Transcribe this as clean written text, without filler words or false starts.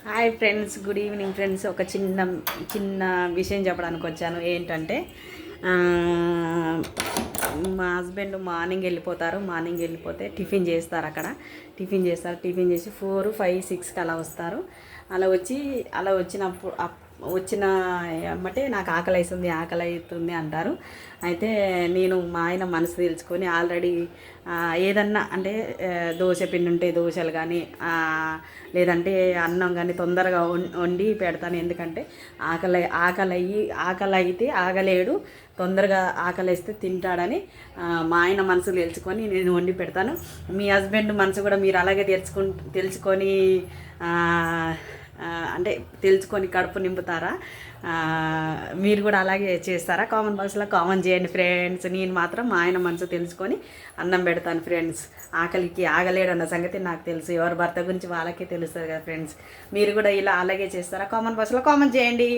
Hi friends, good evening friends. ఒక చిన్న చిన్న విషయం చెప్పడానికి వచ్చాను. ఏంటంటే మా హస్బెండ్ మార్నింగ్ వెళ్ళిపోతే టిఫిన్ చేస్తారు. అక్కడ టిఫిన్ చేసి 4, 5, 6కి అలా వస్తారు. అలా వచ్చినప్పుడు వచ్చిన ఎమ్మటే నాకు ఆకలి అవుతుంది అంటారు. అయితే నేను మా ఆయన మనసు తెలుసుకొని ఆల్రెడీ ఏదన్నా అంటే దోశ పిండి ఉంటే దోశలు కానీ లేదంటే అన్నం కానీ తొందరగా వండి పెడతాను. ఎందుకంటే ఆకలి అయితే ఆగలేడు, తొందరగా ఆకలిస్తే తింటాడని మా ఆయన మనసు తెలుసుకొని నేను వండి పెడతాను. మీ హస్బెండ్ మనసు కూడా మీరు అలాగే తెలుసుకొని అంటే తెలుసుకొని కడుపు నింపుతారా? మీరు కూడా అలాగే చేస్తారా? కామెంట్ బాక్స్లో కామెంట్ చేయండి ఫ్రెండ్స్. నేను మాత్రం మా ఆయన మనసు తెలుసుకొని అన్నం పెడతాను ఫ్రెండ్స్. ఆకలికి ఆగలేడు అన్న సంగతి నాకు తెలుసు. ఎవరి భర్త గురించి వాళ్ళకే తెలుస్తుంది కదా ఫ్రెండ్స్. మీరు కూడా ఇలా అలాగే చేస్తారా? కామెంట్ బాక్స్లో కామెంట్ చేయండి.